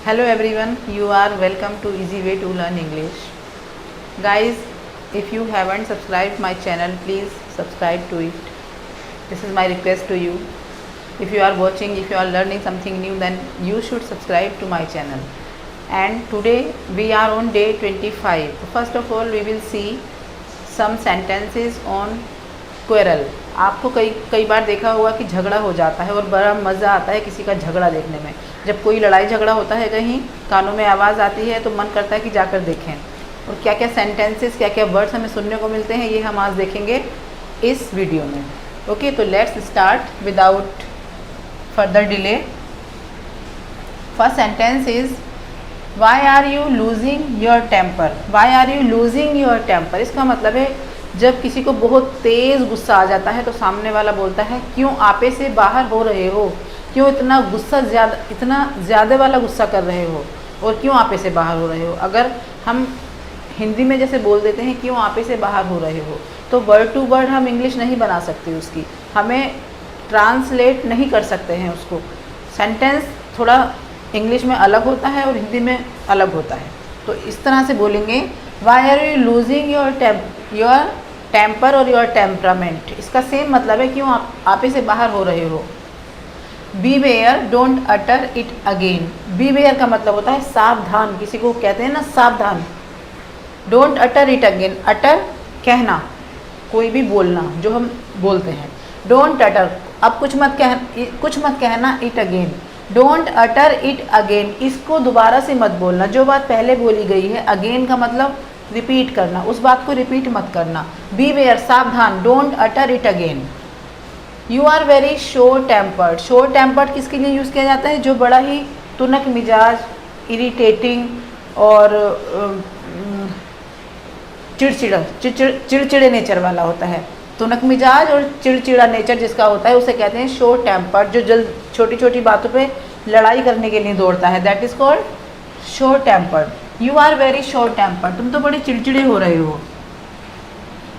Hello everyone, you are welcome to Easy Way to Learn English. Guys, if you haven't subscribed my channel, please subscribe to it. This is my request to you. If you are watching, if you are learning something new, then you should subscribe to my channel. And today we are on day 25. First of all, we will see some sentences on quarrel. आपको कई बार देखा होगा कि झगड़ा हो जाता है और बड़ा मज़ा आता है किसी का झगड़ा देखने में। जब कोई लड़ाई झगड़ा होता है कहीं, कानों में आवाज़ आती है तो मन करता है कि जाकर देखें। और क्या क्या सेंटेंसेस, क्या क्या वर्ड्स हमें सुनने को मिलते हैं, ये हम आज देखेंगे इस वीडियो में। ओके, तो let's start without further delay. First sentence is why are you losing your temper. Why are you losing your temper, इसका मतलब है जब किसी को बहुत तेज़ गुस्सा आ जाता है तो सामने वाला बोलता है क्यों आपे से बाहर हो रहे हो, क्यों इतना ज़्यादा वाला गुस्सा कर रहे हो और क्यों आपे से बाहर हो रहे हो। अगर हम हिंदी में जैसे बोल देते हैं क्यों आपे से बाहर हो रहे हो, तो वर्ड टू वर्ड हम इंग्लिश नहीं बना सकते उसकी, हमें ट्रांसलेट नहीं कर सकते हैं उसको। सेंटेंस थोड़ा इंग्लिश में अलग होता है और हिंदी में अलग होता है। तो इस तरह से बोलेंगे why are you losing your temper और योर टेम्परामेंट। इसका सेम मतलब है क्यों आपे से बाहर हो रहे हो। Beware don't utter it again. Beware का मतलब होता है सावधान, किसी को कहते हैं ना सावधान। डोंट अटर इट अगेन, अटर कहना, कोई भी बोलना जो हम बोलते हैं। डोंट अटर, अब कुछ मत कहना it again. Don't utter it again, इसको दोबारा से मत बोलना। जो बात पहले बोली गई है, अगेन का मतलब रिपीट करना, उस बात को रिपीट मत करना। बी वेयर सावधान, don't utter it again. You are very short tempered. Short tempered किसके लिए यूज़ किया जाता है? जो बड़ा ही तुनक मिजाज, इरिटेटिंग और चिड़चिड़े नेचर वाला होता है। तुनक मिजाज और चिड़चिड़ा नेचर जिसका होता है उसे कहते हैं शोर टेम्पर्ड। जो छोटी छोटी बातों पे लड़ाई करने के लिए दौड़ता है, दैट इज़ कॉल्ड शोर tempered. You are very short tempered, तुम तो बड़े चिड़चिड़े हो रहे हो।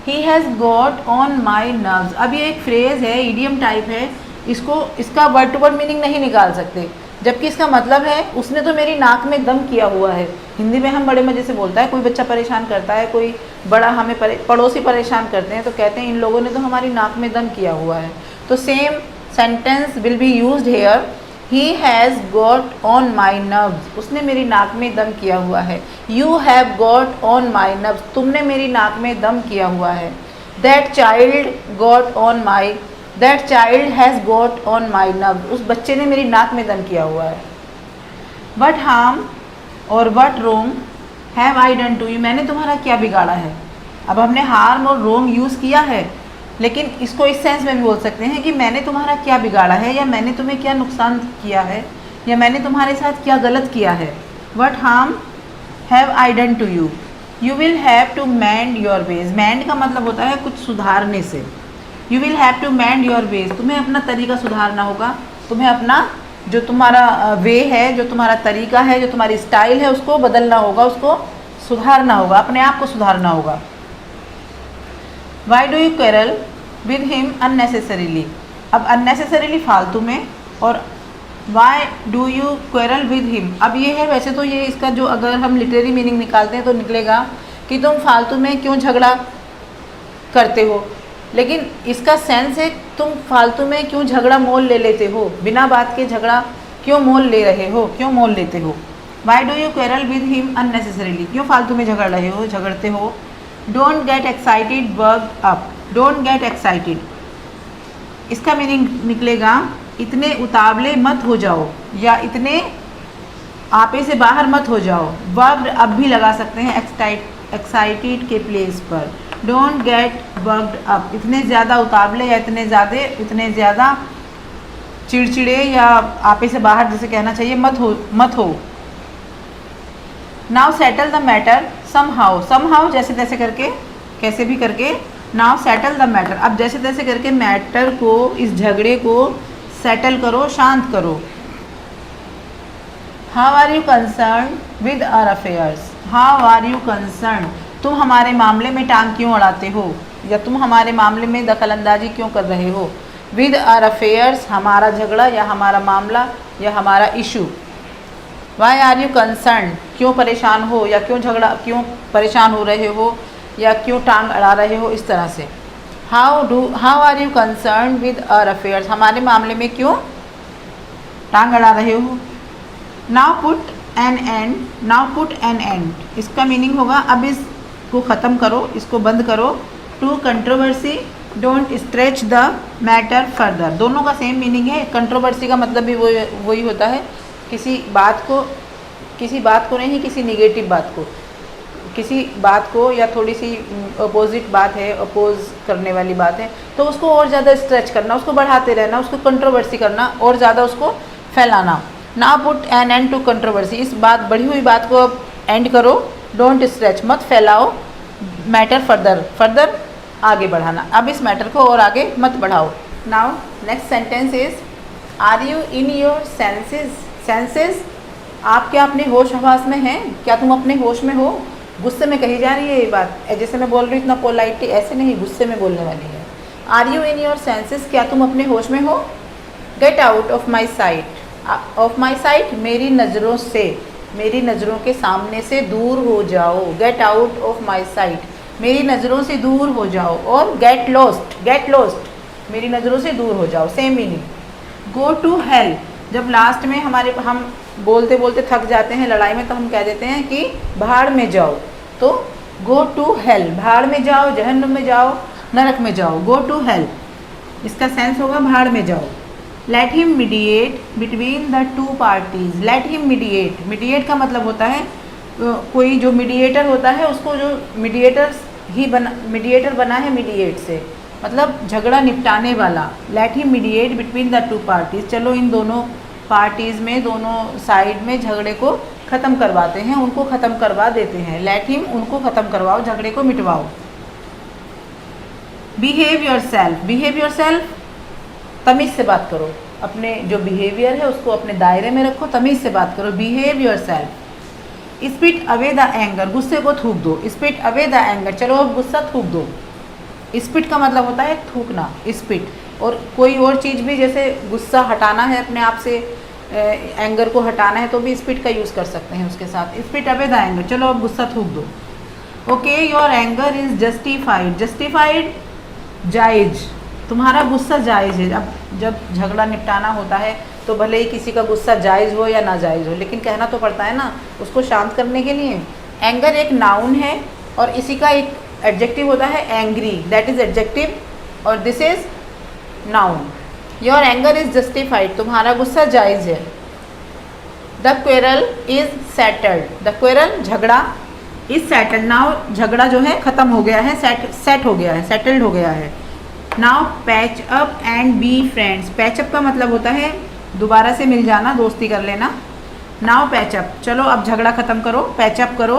ही has got on my nerves. अब ये एक फ्रेज़ है, इडियम टाइप है, इसका वर्ड टू वर्ड मीनिंग नहीं निकाल सकते, जबकि इसका मतलब है उसने तो मेरी नाक में दम किया हुआ है। हिंदी में हम बड़े मज़े से बोलता है, कोई बच्चा परेशान करता है, कोई बड़ा हमें पड़ोसी परेशान करते हैं तो कहते हैं इन लोगों ने तो हमारी नाक में दम किया हुआ है। तो same sentence will be used here. He has got on my nerves, उसने मेरी नाक में दम किया हुआ है। You have got on my nerves, तुमने मेरी नाक में दम किया हुआ है। That child has got on my nerves, उस बच्चे ने मेरी नाक में दम किया हुआ है। वट हार्म और what wrong have I done to you, मैंने तुम्हारा क्या बिगाड़ा है। अब हमने हार्म और रोंग यूज़ किया है, लेकिन इसको इस सेंस में भी बोल सकते हैं कि मैंने तुम्हारा क्या बिगाड़ा है, या मैंने तुम्हें क्या नुकसान किया है, या मैंने तुम्हारे साथ क्या गलत किया है। What harm have I done to you. You will have to mend your ways. Mend का मतलब होता है कुछ सुधारने से। You will have to mend your ways, तुम्हें अपना तरीका सुधारना होगा, तुम्हें अपना जो तुम्हारा वे है, जो तुम्हारा तरीका है, जो तुम्हारी स्टाइल है, उसको बदलना होगा, उसको सुधारना होगा, अपने आप को सुधारना होगा। Why do you quarrel with him unnecessarily. अब अननेसेसरीली फालतू में, और why do you quarrel with him, अब ये है, वैसे तो ये इसका जो अगर हम लिटरेरी मीनिंग निकालते हैं तो निकलेगा कि तुम फालतू में क्यों झगड़ा करते हो, लेकिन इसका सेंस है तुम फालतू में क्यों झगड़ा मोल ले लेते हो, बिना बात के झगड़ा क्यों मोल ले रहे हो, क्यों मोल लेते हो। Why do you quarrel with him unnecessarily, क्यों फालतू में झगड़ते हो। Don't get excited work up. Don't get excited, इसका मीनिंग निकलेगा इतने उतावले मत हो जाओ, या इतने आपे से बाहर मत हो जाओ। वर्कड अब भी लगा सकते हैं एक्साइटेड के प्लेस पर। डोंट गेट वर्कड अप, इतने ज़्यादा उतावले या इतने ज़्यादा चिड़चिड़े या आपे से बाहर जैसे कहना चाहिए मत हो। Now settle the matter somehow जैसे तैसे करके, कैसे भी करके। नाउ सेटल द मैटर, अब जैसे तैसे करके मैटर को, इस झगड़े को सेटल करो, शांत करो। How are you concern with our affairs. How are you concern, तुम हमारे मामले में टांग क्यों अड़ाते हो, या तुम हमारे मामले में दखल अंदाजी क्यों कर रहे हो। विद आवर अफेयर्स, हमारा झगड़ा या हमारा मामला या हमारा issue. Why are you concern, क्यों परेशान हो या क्यों परेशान हो रहे हो या क्यों टांग अड़ा रहे हो, इस तरह से। How are you concern with our affairs, हमारे मामले में क्यों टांग अड़ा रहे हो। नाउ पुट एन एंड, इसका मीनिंग होगा अब इसको ख़त्म करो, इसको बंद करो। To controversy, don't stretch the matter further, दोनों का सेम मीनिंग है। कंट्रोवर्सी का मतलब भी वही होता है, किसी बात को नहीं, किसी निगेटिव बात को, किसी बात को या थोड़ी सी अपोजिट बात है, अपोज करने वाली बात है, तो उसको और ज़्यादा स्ट्रेच करना, उसको बढ़ाते रहना, उसको कंट्रोवर्सी करना और ज़्यादा उसको फैलाना। ना put an end to controversy, इस बढ़ी हुई बात को अब एंड करो। डोंट स्ट्रेच, मत फैलाओ। मैटर फर्दर आगे बढ़ाना, अब इस मैटर को और आगे मत बढ़ाओ। Now next sentence is are you in your senses, आप क्या अपने होश हवास में हैं, क्या तुम अपने होश में हो। गुस्से में कही जा रही है ये बात, जैसे मैं बोल रही हूँ इतना पोलाइटली ऐसे नहीं, गुस्से में बोलने वाली है। Are you in your senses, क्या तुम अपने होश में हो। Get out of my sight, मेरी नज़रों से, मेरी नज़रों के सामने से दूर हो जाओ। Gate out of my sight, मेरी नज़रों से दूर हो जाओ। और गेट लॉस्ट, मेरी नज़रों से दूर हो जाओ, same meaning. Go to hell, जब लास्ट में हम बोलते बोलते थक जाते हैं लड़ाई में, तो हम कह देते हैं कि भाड़ में जाओ। तो गो टू हेल, भाड़ में जाओ, जहन्नुम में जाओ, नरक में जाओ। गो टू हेल, इसका सेंस होगा भाड़ में जाओ। Let him mediate between the two parties, let him mediate का मतलब होता है कोई जो मीडिएटर होता है उसको, जो मीडिएटर बना है मीडिएट से, मतलब झगड़ा निपटाने वाला। Let him mediate between the two parties, चलो इन दोनों पार्टीज़ में, दोनों साइड में झगड़े को ख़त्म करवाते हैं, उनको ख़त्म करवा देते हैं। लेट हिम, उनको ख़त्म करवाओ, झगड़े को मिटवाओ। बिहेव योर सेल्फ, तमीज़ से बात करो, अपने जो बिहेवियर है उसको अपने दायरे में रखो, तमीज़ से बात करो। Behave your self. Spit away the anger, गुस्से को थूक दो। स्पिट अवे द एंगर, चलो अब गुस्सा थूक दो। स्पिट का मतलब होता है थूकना, स्पिट। और कोई और चीज़ भी, जैसे गुस्सा हटाना है अपने आप से, एंगर को हटाना है, तो भी स्पिट का यूज़ कर सकते हैं उसके साथ। स्पिट अवे द एंगर, चलो अब गुस्सा थूक दो। Okay, your anger is justified, जायज़, तुम्हारा गुस्सा जायज़ है। अब जब झगड़ा निपटाना होता है तो भले ही किसी का गुस्सा जायज़ हो या ना जायज़ हो, लेकिन कहना तो पड़ता है ना उसको शांत करने के लिए। एंगर एक नाउन है और इसी का एक एडजेक्टिव होता है एंग्री, दैट इज़ एडजेक्टिव, और this is noun. Your anger is justified, तुम्हारा गुस्सा जायज़ है। The quarrel is settled, the quarrel झगड़ा, इज़ सेटल्ड, नाउ झगड़ा जो है ख़त्म हो गया है, सेट हो गया है, सेटल्ड हो गया है। Now patch up and be friends, patch up का मतलब होता है दोबारा से मिल जाना, दोस्ती कर लेना। नाउ पैच अप, चलो अब झगड़ा ख़त्म करो, पैच अप करो।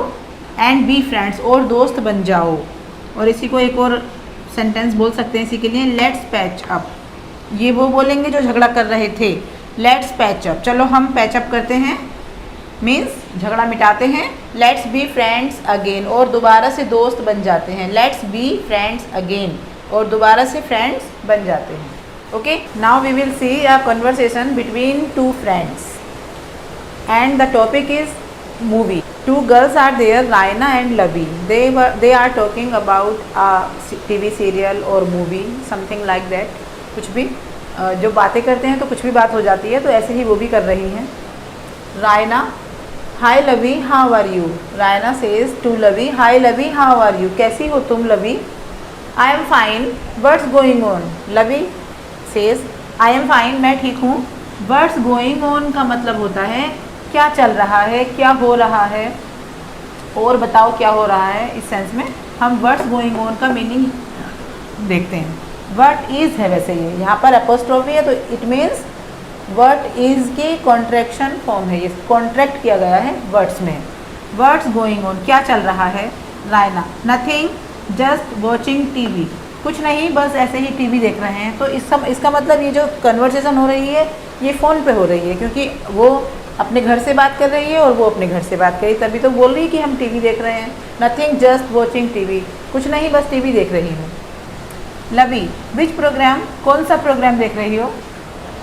एंड बी फ्रेंड्स, और दोस्त बन जाओ। और इसी को एक और सेंटेंस बोल सकते हैं इसी के लिए, लेट्स पैच अप, ये वो बोलेंगे जो झगड़ा कर रहे थे। लेट्स पैच अप, चलो हम पैच अप करते हैं, मीन्स झगड़ा मिटाते हैं। लेट्स बी फ्रेंड्स अगेन, और दोबारा से दोस्त बन जाते हैं। लेट्स बी फ्रेंड्स अगेन, और दोबारा से फ्रेंड्स बन जाते हैं। Okay, now we will see a conversation between two friends and the topic is movie. Two girls are there, Raina and Lavi, they are talking about a TV serial और movie, something like that. कुछ भी जो बातें करते हैं तो कुछ भी बात हो जाती है, तो ऐसे ही वो भी कर रही हैं। Raina, hi Lavi, how are you. Raina says to Lavi, hi Lavi, how are you, कैसी हो तुम Lavi. I am fine, what's going on. Lavi says I am fine, मैं ठीक हूँ। व्हाट्स गोइंग ऑन का मतलब होता है क्या चल रहा है, क्या हो रहा है, और बताओ क्या हो रहा है। इस सेंस में हम व्हाट्स गोइंग ऑन का मीनिंग देखते हैं। व्हाट इज़ है वैसे ये, यहाँ पर अपोस्ट्रोफी है तो इट मीन्स व्हाट इज़ की कॉन्ट्रैक्शन फॉर्म है, ये कॉन्ट्रैक्ट किया गया है वर्ड्स में। व्हाट्स गोइंग ऑन, क्या चल रहा है। Raina, nothing, just watching TV, कुछ नहीं बस ऐसे ही टीवी देख रहे हैं। तो इसका मतलब ये जो कन्वर्सेशन हो रही है ये फ़ोन पे हो रही है, क्योंकि वो अपने घर से बात कर रही है और वो अपने घर से बात करी, तभी तो बोल रही है कि हम टीवी देख रहे हैं। नथिंग जस्ट वॉचिंग टीवी, कुछ नहीं बस टीवी देख रही हूँ। लवी, विच प्रोग्राम, कौन सा प्रोग्राम देख रही हो।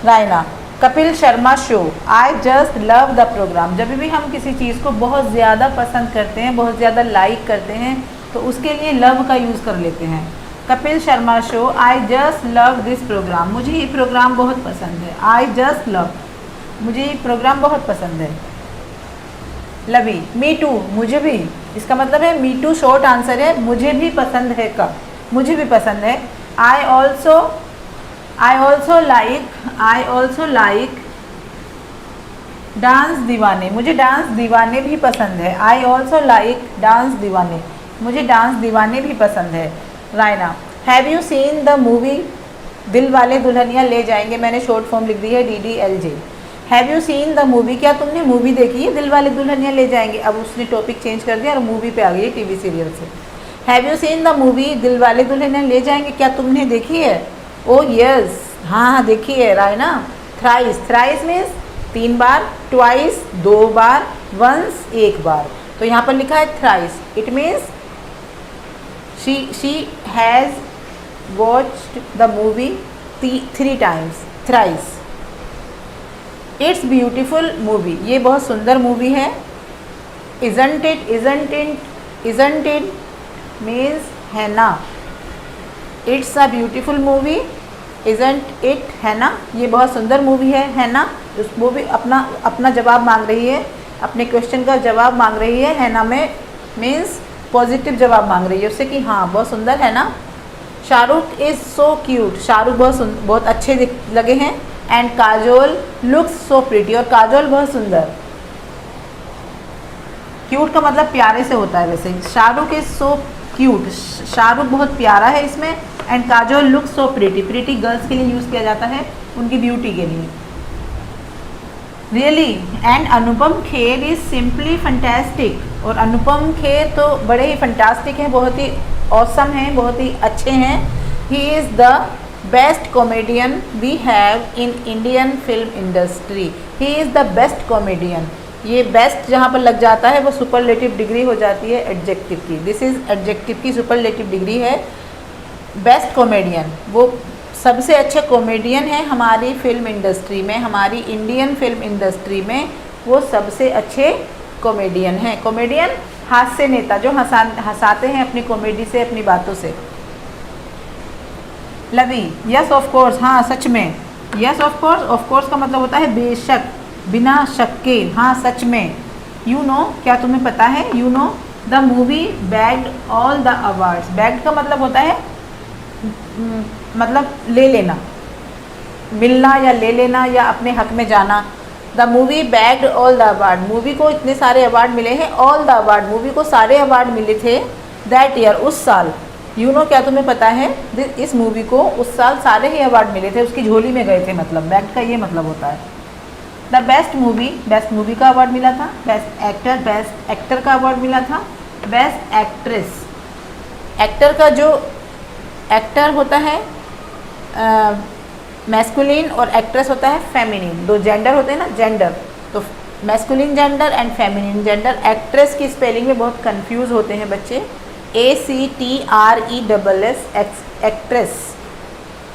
Raina, Kapil Sharma show, I just love the programme. जब भी हम किसी चीज़ को बहुत ज़्यादा पसंद करते हैं, बहुत ज़्यादा लाइक करते हैं, तो उसके लिए लव का यूज़ कर लेते हैं। Kapil Sharma show, I just love this programme, मुझे ये प्रोग्राम बहुत पसंद है। आई जस्ट लव, मुझे ये प्रोग्राम बहुत पसंद है। लवी, मी टू, मुझे भी, इसका मतलब है मी टू शॉर्ट आंसर है मुझे भी पसंद है का, मुझे भी पसंद है। आई ऑल्सो लाइक डांस दीवाने, मुझे डांस दीवाने भी पसंद है। आई ऑल्सो लाइक डांस दीवाने, मुझे डांस दीवाने भी पसंद है। Raina, have you seen the movie दिल वाले दुल्हनिया ले जाएंगे, मैंने शॉर्ट फॉर्म लिख दी है DDLJ। Have you seen the movie, क्या तुमने मूवी देखी है दिल वाले दुल्हनिया ले जाएंगे। अब उसने टॉपिक चेंज कर दिया और मूवी पे आ गई टीवी सीरियल से। Have you seen the movie दिल वाले दुल्हनिया ले जाएंगे, क्या तुमने देखी है। ओ यस, हाँ देखी है। रायना, थ्राइस मीन्स 3 बार, ट्वाइस 2 बार, वंस 1 बार, तो यहाँ पर लिखा है thrice. It means she has watched the movie 3 times, thrice. It's beautiful movie, ये बहुत सुंदर मूवी है। इजंट इट मीन्स है ना। It's a beautiful movie, isn't it, है ना, ये बहुत सुंदर मूवी है ना। उस मूवी अपना जवाब मांग रही है, अपने क्वेश्चन का जवाब मांग रही है ना में मीन्स पॉजिटिव जवाब मांग रही है उससे कि हाँ बहुत सुंदर है ना। Shahrukh is so cute, Shahrukh बहुत अच्छे लगे हैं। And Kajol looks so pretty, और काजोल बहुत सुंदर। क्यूट का मतलब प्यारे से होता है वैसे। Shahrukh is so cute, Shahrukh बहुत प्यारा है इसमें। And Kajol looks so pretty, pretty girls के लिए यूज़ किया जाता है उनकी ब्यूटी के लिए। Really, and Anupam Kher is simply fantastic, और अनुपम खेर तो बड़े ही फंटास्टिक हैं, बहुत ही ऑसम हैं, बहुत ही अच्छे हैं। He is the best comedian we have in Indian film industry, he is the best comedian. ये बेस्ट जहाँ पर लग जाता है वो सुपरलेटिव डिग्री हो जाती है एडजेक्टिव की। दिस इज़ एडजेक्टिव की सुपरलेटिव डिग्री है। बेस्ट कॉमेडियन, वो सबसे अच्छे कॉमेडियन हैं हमारी फिल्म इंडस्ट्री में, हमारी इंडियन फिल्म इंडस्ट्री में वो सबसे अच्छे कॉमेडियन हैं। कॉमेडियन हास्य नेता, जो हंसाते हैं अपनी कॉमेडी से, अपनी बातों से। लवी, यस ऑफ कोर्स, हाँ सच में। यस ऑफ कोर्स का मतलब होता है बेशक, बिना शक के, हाँ सच में। यू नो, क्या तुम्हें पता है। You know the movie bagged all the awards, bagged का मतलब होता है मतलब ले लेना, मिलना या ले लेना या अपने हक में जाना। The movie bagged all the award, movie को इतने सारे अवार्ड मिले हैं। ऑल द अवार्ड, मूवी को सारे अवार्ड मिले थे। दैट ईयर, उस साल। यू नो, क्या तुम्हें पता है, इस मूवी को उस साल सारे ही अवार्ड मिले थे, उसकी झोली में गए थे, मतलब बैग्ड का ये मतलब होता है। द बेस्ट मूवी का अवार्ड मिला था। बेस्ट एक्टर का अवार्ड मिला था। बेस्ट एक्ट्रेस, एक्टर का जो एक्टर होता है मैस्कुलिन और एक्ट्रेस होता है फेमिनिन, 2 जेंडर होते हैं ना, जेंडर, तो masculine gender and feminine gender. Actress की स्पेलिंग में बहुत कंफ्यूज होते हैं बच्चे, ACTRESS, actress.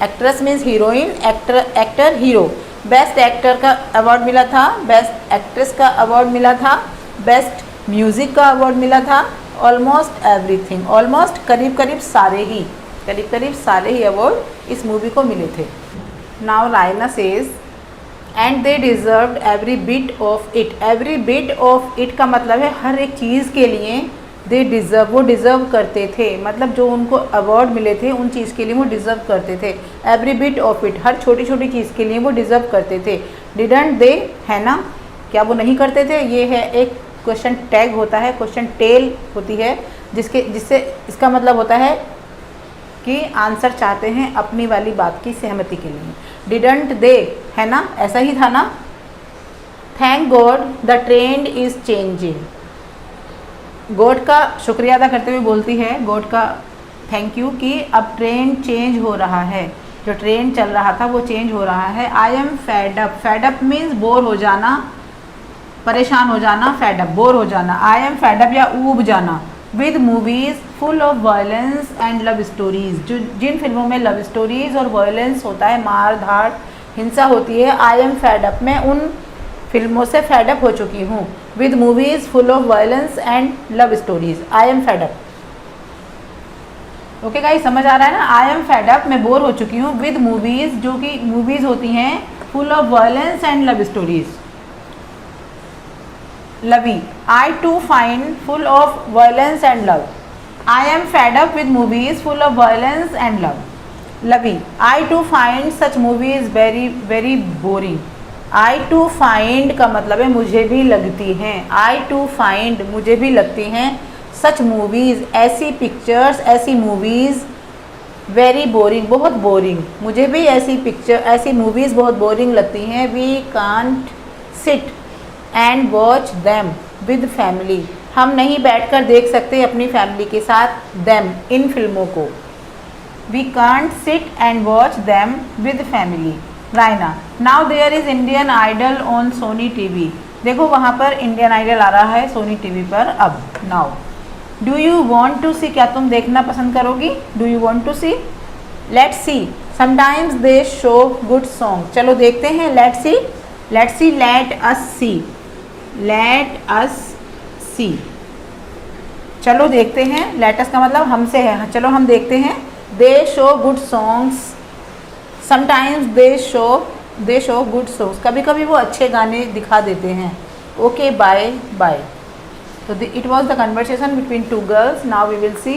Actress means heroine, actor hero. Best actor का अवार्ड मिला था, बेस्ट एक्ट्रेस का अवार्ड मिला था, बेस्ट म्यूज़िक का अवार्ड मिला था। ऑलमोस्ट एवरीथिंग, ऑलमोस्ट करीब करीब सारे ही अवार्ड इस मूवी को मिले थे। Now Raina says and they deserved every bit of it. Every bit of it का मतलब है हर एक चीज़ के लिए दे डिज़र्व, वो डिज़र्व करते थे, मतलब जो उनको अवार्ड मिले थे उन चीज़ के लिए वो डिज़र्व करते थे। एवरी बिट ऑफ इट, हर छोटी छोटी चीज़ के लिए वो डिज़र्व करते थे। डिडंट दे, है ना, क्या वो नहीं करते थे। ये है एक क्वेश्चन टैग होता है, क्वेश्चन टेल होती है, जिससे इसका मतलब होता है कि आंसर चाहते हैं अपनी वाली बात की सहमति के लिए। डिडंट दे, है ना, ऐसा ही था ना। Thank God the trend is changing, God का शुक्रिया अदा करते हुए बोलती है, गॉड का थैंक यू कि अब ट्रेंड चेंज हो रहा है, जो ट्रेंड चल रहा था वो चेंज हो रहा है। आई am fed up, fed up means bore हो जाना, परेशान हो जाना, फेड अप बोर हो जाना। आई एम फेड अप या ऊब जाना with movies full of violence and love stories, जो जिन फिल्मों में लव स्टोरीज़ और वायलेंस होता है, मार धाड़ हिंसा होती है। आई एम फेड अप, मैं उन फिल्मों से फेड अप हो चुकी हूँ। With movies full of violence and love stories, I am fed up. Okay guys, समझ आ रहा है ना? आई एम फेड अप, मैं बोर हो चुकी हूँ। विद मूवीज़, जो कि मूवीज़ होती हैं full of violence and love stories. Lavi, I too find full of violence and love. I am fed up with movies full of violence and love. Lavi, I too find such movies very very boring. I too find का मतलब है मुझे भी लगती हैं। आई too find, मुझे भी लगती हैं। सच मूवीज़, ऐसी पिक्चर्स, ऐसी मूवीज़। वेरी बोरिंग, बहुत बोरिंग, मुझे भी ऐसी पिक्चर, ऐसी मूवीज़ बहुत बोरिंग लगती हैं। We can't sit and watch them with family, हम नहीं बैठकर देख सकते अपनी फैमिली के साथ दैम, इन फिल्मों को। We can't sit and watch them with family. Raina, now there is Indian Idol on Sony TV, देखो वहाँ पर इंडियन आइडल आ रहा है सोनी टीवी पर अब। Now do you want to see, क्या तुम देखना पसंद करोगी? Do you want to see? Let's see, sometimes they show good song, चलो देखते हैं। Let's see, let's see, let us see, let us see, चलो देखते हैं। लेट अस का मतलब हमसे है, चलो हम देखते हैं। They show good songs, sometimes they show good songs, कभी कभी वो अच्छे गाने दिखा देते हैं। Okay, bye bye. So it was the conversation between two girls. Now we will see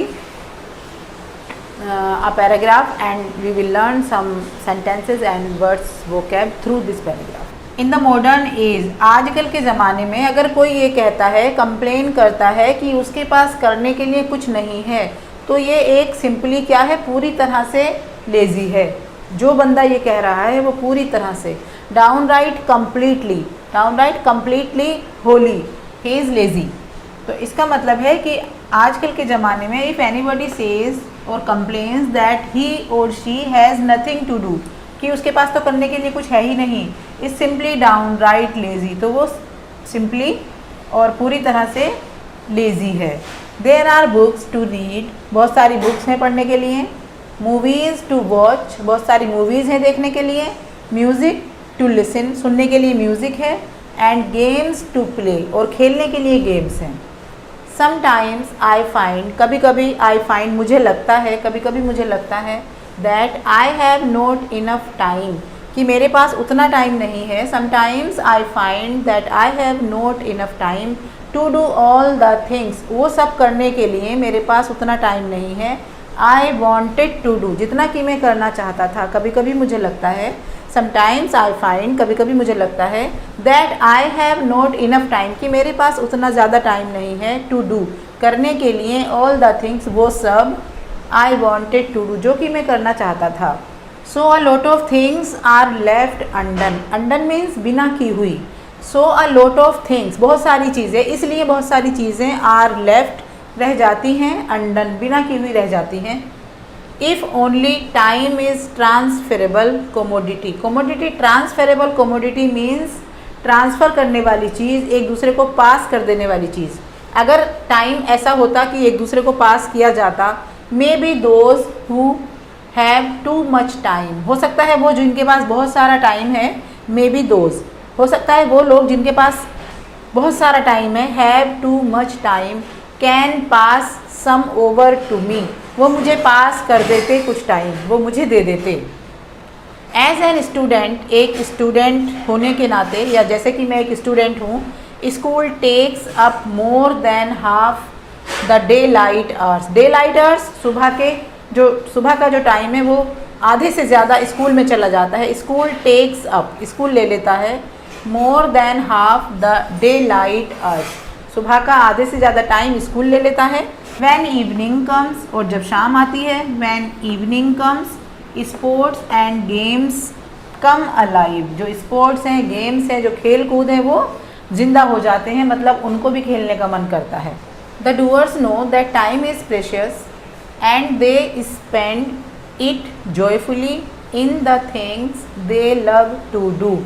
a paragraph and we will learn some sentences and words vocab through this paragraph. In the modern age, आजकल के ज़माने में अगर कोई ये कहता है, complain करता है कि उसके पास करने के लिए कुछ नहीं है, तो ये एक सिंपली क्या है, पूरी तरह से लेज़ी है। जो बंदा ये कह रहा है वो पूरी तरह से, downright completely wholly, he is lazy. तो इसका मतलब है कि आजकल के ज़माने में इफ़ एनीबॉडी सेज और कंप्लेन्स दैट ही और she has nothing to do, कि उसके पास तो करने के लिए कुछ है ही नहीं, इज़ सिंपली डाउनराइट लेज़ी, तो वो सिंपली और पूरी तरह से लेज़ी है। There are books to read, बहुत सारी बुक्स हैं पढ़ने के लिए। मूवीज़ टू वॉच, बहुत सारी मूवीज़ हैं देखने के लिए। म्यूज़िक टू लिसन, सुनने के लिए म्यूज़िक है। एंड गेम्स टू प्ले, और खेलने के लिए गेम्स हैं। समटाइम्स आई फाइंड, कभी कभी आई फाइंड मुझे लगता है, कभी कभी मुझे लगता है। That I have not enough time, कि मेरे पास उतना टाइम नहीं है। Sometimes I find that I have not enough time to do all the things, वो सब करने के लिए मेरे पास उतना टाइम नहीं है। आई वॉन्टेड टू डू, जितना कि मैं करना चाहता था, कभी कभी मुझे लगता है। समटाइम्स आई फाइंड, कभी कभी मुझे लगता है। That I have not enough time, कि मेरे पास उतना ज़्यादा टाइम नहीं है। टू डू, करने के लिए। ऑल द थिंग्स, वो सब। आई वॉन्टेड टू डू, जो कि मैं करना चाहता था। So a lot of things are left undone, undone means बिना की हुई। So a lot of things, बहुत सारी चीज़ें, इसलिए बहुत सारी चीज़ें आर लेफ्ट, रह जाती हैं, अनडन, बिना की हुई रह जाती हैं। If only time is transferable commodity, commodity transferable commodity means transfer करने वाली चीज़, एक दूसरे को पास कर देने वाली चीज़। अगर टाइम ऐसा होता कि एक दूसरे को पास किया जाता, may be those who have too much time, हो सकता है वो जिनके पास बहुत सारा टाइम है। मे बी दोज, हो सकता है वो लोग जिनके पास बहुत सारा टाइम है। Have too much time, can pass some over to me, वो मुझे पास कर देते कुछ टाइम, वो मुझे दे देते। एज एन स्टूडेंट, एक स्टूडेंट होने के नाते, या जैसे कि मैं एक स्टूडेंट हूँ, school takes up more than half the daylight hours, daylight hours सुबह का जो टाइम है वो आधे से ज़्यादा स्कूल में चला जाता है। स्कूल टेक्स अप, स्कूल ले लेता है। मोर than half the daylight hours, सुबह का आधे से ज़्यादा टाइम स्कूल ले लेता है। वैन इवनिंग कम्स, और जब शाम आती है। When evening comes, sports and games come alive, जो स्पोर्ट्स हैं, गेम्स हैं, जो खेल कूद हैं, वो जिंदा हो जाते हैं, मतलब उनको भी खेलने का मन करता है। The doers know that time is precious and they spend it joyfully in the things they love to do.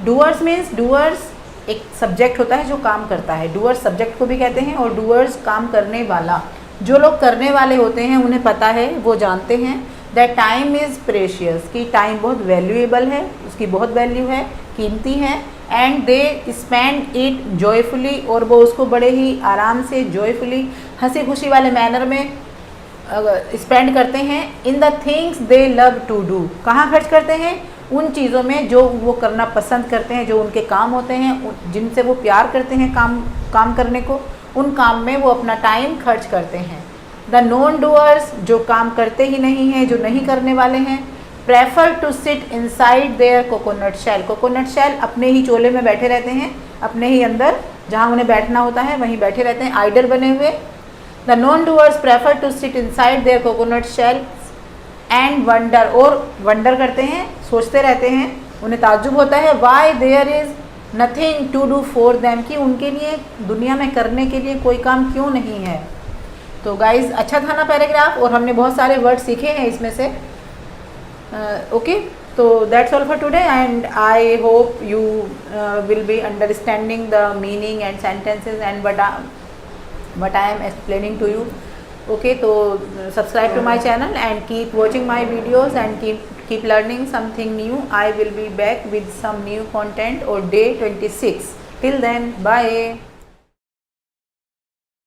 Doers means, doers एक सब्जेक्ट होता है जो काम करता है, डूअर्स सब्जेक्ट को भी कहते हैं, और डूअर्स काम करने वाला। जो लोग करने वाले होते हैं उन्हें पता है, वो जानते हैं। दैट टाइम इज़ प्रेशियस, कि टाइम बहुत वैल्यूएबल है, उसकी बहुत वैल्यू है, कीमती है। And they spend it joyfully, और वो उसको बड़े ही आराम से, जॉयफुली, हंसी खुशी वाले मैनर में स्पेंड करते हैं। In the things they love to do, कहाँ खर्च करते हैं? उन चीज़ों में जो वो करना पसंद करते हैं, जो उनके काम होते हैं, जिनसे वो प्यार करते हैं काम करने को, उन काम में वो अपना टाइम खर्च करते हैं। द नॉन डूअर्स, जो काम करते ही नहीं हैं, जो नहीं करने वाले हैं, prefer to sit inside their coconut shell, coconut shell अपने ही चोले में बैठे रहते हैं, अपने ही अंदर जहाँ उन्हें बैठना होता है वहीं बैठे रहते हैं, आइडल बने हुए। The non doers prefer to sit inside their coconut shell and wonder, और वंडर करते हैं, सोचते रहते हैं, उन्हें ताज्जुब होता है, why there is nothing to do for them, कि उनके लिए दुनिया में करने के लिए कोई काम क्यों नहीं है। तो गाइज़ अच्छा था ना पैराग्राफ, और हमने बहुत सारे वर्ड सीखे हैं इसमें से। ओके, तो that's all for today, and I hope you will be understanding the meaning and sentences and what I am explaining to you. Okay, so subscribe to my channel and keep watching my videos and keep learning something new. I will be back with some new content on day 26. Till then, bye.